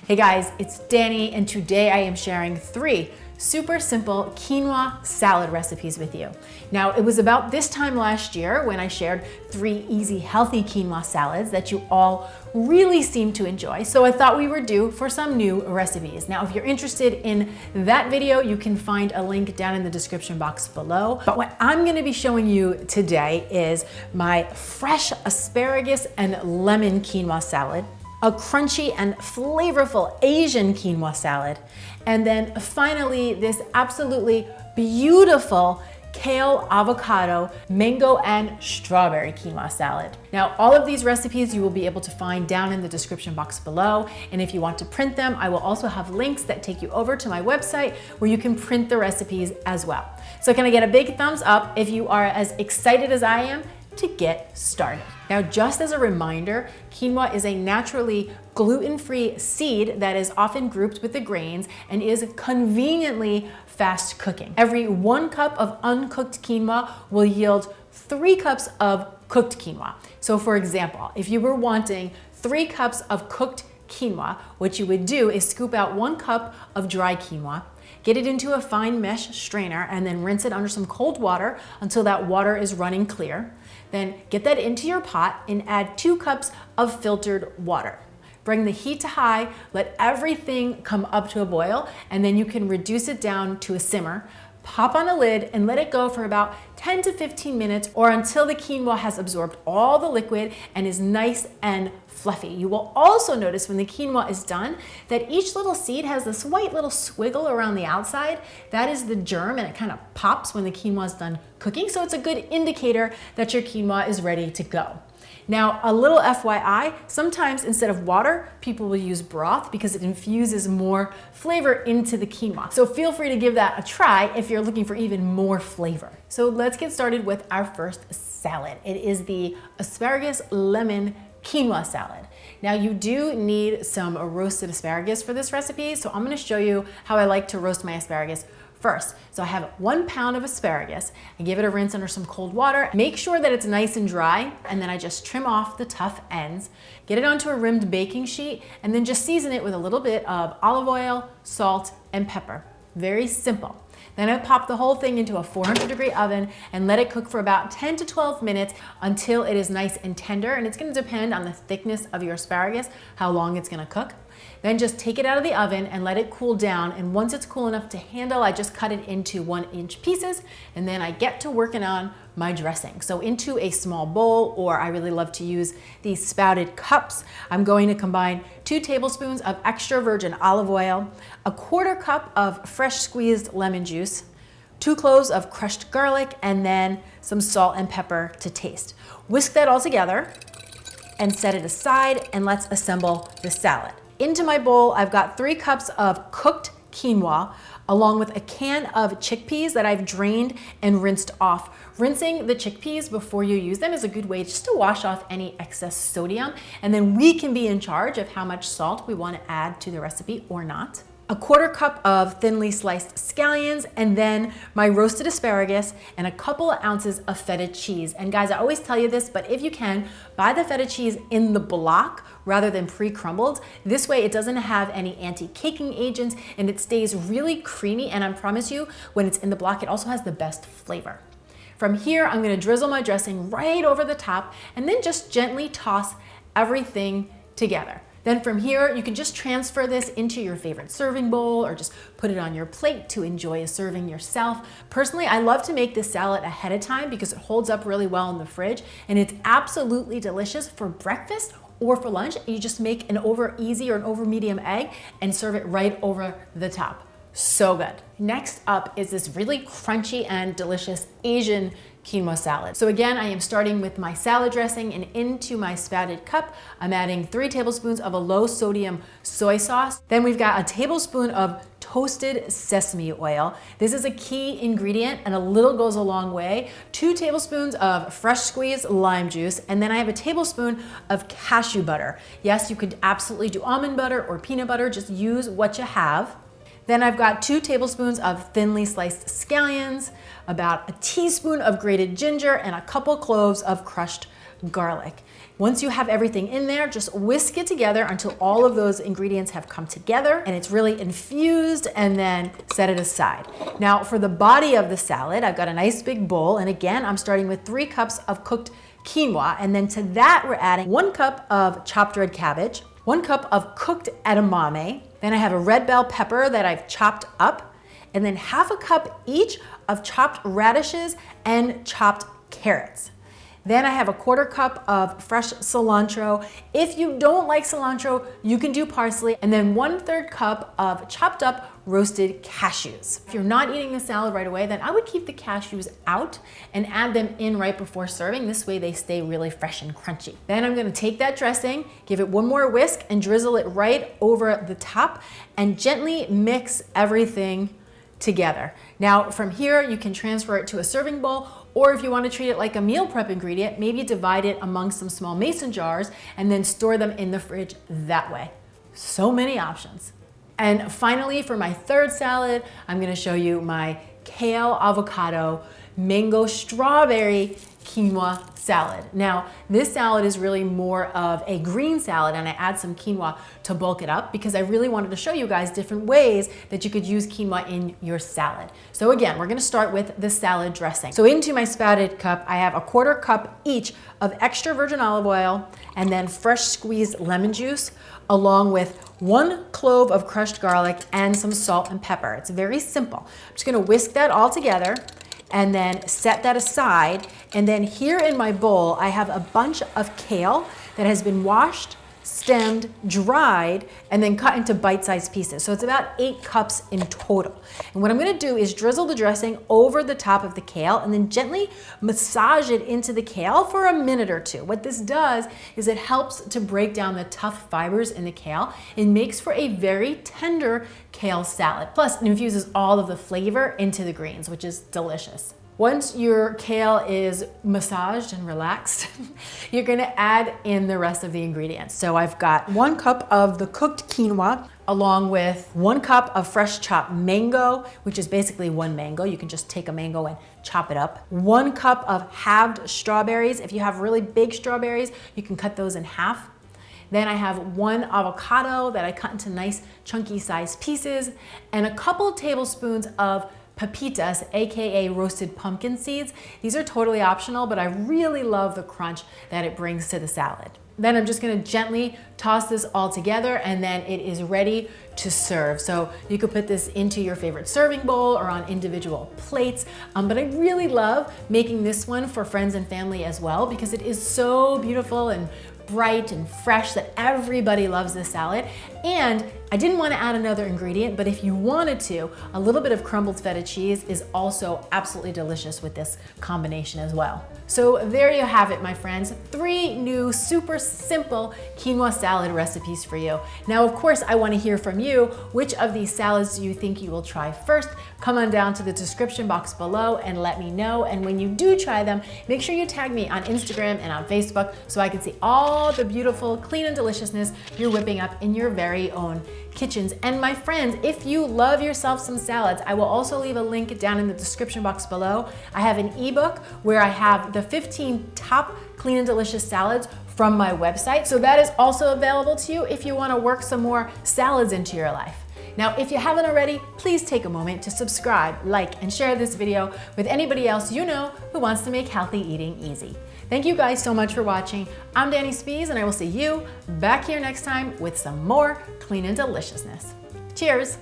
Hey guys, it's Danny, and today I am sharing 3 super simple quinoa salad recipes with you. Now, it was about this time last year when I shared 3 easy, healthy quinoa salads that you all really seem to enjoy, so I thought we were due for some new recipes. Now, if you're interested in that video, you can find a link down in the description box below. But what I'm gonna be showing you today is my fresh asparagus and lemon quinoa salad, a crunchy and flavorful Asian quinoa salad, and then finally this absolutely beautiful kale, avocado, mango, and strawberry quinoa salad. Now, all of these recipes you will be able to find down in the description box below, and if you want to print them, I will also have links that take you over to my website where you can print the recipes as well. So can I get a big thumbs up if you are as excited as I am to get started? Now, just as a reminder, quinoa is a naturally gluten-free seed that is often grouped with the grains and is conveniently fast cooking. Every 1 cup of uncooked quinoa will yield 3 cups of cooked quinoa. So for example, if you were wanting 3 cups of cooked quinoa, what you would do is scoop out 1 cup of dry quinoa, get it into a fine mesh strainer, and then rinse it under some cold water until that water is running clear. Then get that into your pot and add 2 cups of filtered water. Bring the heat to high, let everything come up to a boil, and then you can reduce it down to a simmer. Pop on a lid and let it go for about 10 to 15 minutes or until the quinoa has absorbed all the liquid and is nice and fluffy. You will also notice when the quinoa is done that each little seed has this white little swiggle around the outside. That is the germ, and it kind of pops when the quinoa is done cooking. So it's a good indicator that your quinoa is ready to go. Now, a little FYI, sometimes instead of water, people will use broth because it infuses more flavor into the quinoa. So feel free to give that a try if you're looking for even more flavor. So let's get started with our first salad. It is the asparagus lemon quinoa salad. Now, you do need some roasted asparagus for this recipe, so I'm gonna show you how I like to roast my asparagus first. So I have 1 pound of asparagus. I give it a rinse under some cold water. Make sure that it's nice and dry, and then I just trim off the tough ends, get it onto a rimmed baking sheet, and then just season it with a little bit of olive oil, salt, and pepper. Very simple. Then I pop the whole thing into a 400-degree oven and let it cook for about 10 to 12 minutes until it is nice and tender, and it's gonna depend on the thickness of your asparagus, how long it's gonna cook. Then just take it out of the oven and let it cool down, and once it's cool enough to handle, I just cut it into 1-inch pieces, and then I get to working on my dressing. So into a small bowl, or I really love to use these spouted cups, I'm going to combine 2 tablespoons of extra virgin olive oil, a 1/4 cup of fresh squeezed lemon juice, 2 cloves of crushed garlic, and then some salt and pepper to taste. Whisk that all together and set it aside, and let's assemble the salad. Into my bowl, I've got 3 cups of cooked quinoa, along with a can of chickpeas that I've drained and rinsed off. Rinsing the chickpeas before you use them is a good way just to wash off any excess sodium, and then we can be in charge of how much salt we want to add to the recipe or not. A 1/4 cup of thinly sliced scallions, and then my roasted asparagus, and a couple of ounces of feta cheese. And guys, I always tell you this, but if you can, buy the feta cheese in the block rather than pre-crumbled. This way it doesn't have any anti-caking agents and it stays really creamy, and I promise you, when it's in the block, it also has the best flavor. From here, I'm gonna drizzle my dressing right over the top and then just gently toss everything together. Then from here, you can just transfer this into your favorite serving bowl or just put it on your plate to enjoy a serving yourself. Personally, I love to make this salad ahead of time because it holds up really well in the fridge, and it's absolutely delicious for breakfast or for lunch. You just make an over easy or an over medium egg and serve it right over the top. So good. Next up is this really crunchy and delicious Asian quinoa salad. So again, I am starting with my salad dressing, and into my spouted cup, I'm adding 3 tablespoons of a low sodium soy sauce. Then we've got a tablespoon of toasted sesame oil. This is a key ingredient and a little goes a long way. 2 tablespoons of fresh squeezed lime juice, and then I have a tablespoon of cashew butter. Yes, you could absolutely do almond butter or peanut butter, just use what you have. Then I've got 2 tablespoons of thinly sliced scallions, about a teaspoon of grated ginger, and a couple cloves of crushed garlic. Once you have everything in there, just whisk it together until all of those ingredients have come together and it's really infused, and then set it aside. Now for the body of the salad, I've got a nice big bowl, and again, I'm starting with 3 cups of cooked quinoa, and then to that we're adding 1 cup of chopped red cabbage, 1 cup of cooked edamame, then I have a red bell pepper that I've chopped up, and then half a cup each of chopped radishes and chopped carrots. Then I have a 1/4 cup of fresh cilantro. If you don't like cilantro, you can do parsley, and then 1/3 cup of chopped up roasted cashews. If you're not eating the salad right away, then I would keep the cashews out and add them in right before serving. This way they stay really fresh and crunchy. Then I'm gonna take that dressing, give it 1 more whisk, and drizzle it right over the top, and gently mix everything together. Now from here, you can transfer it to a serving bowl, or if you want to treat it like a meal prep ingredient, maybe divide it among some small mason jars and then store them in the fridge that way. So many options. And finally, for my 3rd salad, I'm going to show you my kale, avocado, mango, strawberry quinoa salad. Now, this salad is really more of a green salad, and I add some quinoa to bulk it up because I really wanted to show you guys different ways that you could use quinoa in your salad. So again, we're gonna start with the salad dressing. So into my spouted cup, I have a 1/4 cup each of extra virgin olive oil, and then fresh squeezed lemon juice, along with 1 clove of crushed garlic and some salt and pepper. It's very simple. I'm just gonna whisk that all together and then set that aside. And then here in my bowl, I have a bunch of kale that has been washed, stemmed, dried, and then cut into bite-sized pieces. So it's about 8 cups in total. And what I'm gonna do is drizzle the dressing over the top of the kale and then gently massage it into the kale for a minute or 2. What this does is it helps to break down the tough fibers in the kale. It makes for a very tender kale salad. Plus, it infuses all of the flavor into the greens, which is delicious. Once your kale is massaged and relaxed, you're gonna add in the rest of the ingredients. So I've got 1 cup of the cooked quinoa, along with 1 cup of fresh chopped mango, which is basically 1 mango. You can just take a mango and chop it up. 1 cup of halved strawberries. If you have really big strawberries, you can cut those in half. Then I have 1 avocado that I cut into nice chunky sized pieces, and a couple tablespoons of pepitas, aka roasted pumpkin seeds. These are totally optional, but I really love the crunch that it brings to the salad. Then I'm just gonna gently toss this all together, and then it is ready to serve. So you could put this into your favorite serving bowl or on individual plates. But I really love making this one for friends and family as well, because it is so beautiful and bright and fresh that everybody loves this salad. And I didn't want to add another ingredient, but if you wanted to, a little bit of crumbled feta cheese is also absolutely delicious with this combination as well. So there you have it, my friends. 3 new super simple quinoa salad recipes for you. Now, of course, I want to hear from you. Which of these salads do you think you will try first? Come on down to the description box below and let me know. And when you do try them, make sure you tag me on Instagram and on Facebook so I can see all the beautiful, clean and deliciousness you're whipping up in your very own kitchens. And my friends, if you love yourself some salads, I will also leave a link down in the description box below. I have an ebook where I have the 15 top clean and delicious salads from my website. So that is also available to you if you want to work some more salads into your life. Now, if you haven't already, please take a moment to subscribe, like, and share this video with anybody else you know who wants to make healthy eating easy. Thank you guys so much for watching. I'm Dani Spees, and I will see you back here next time with some more clean and deliciousness. Cheers.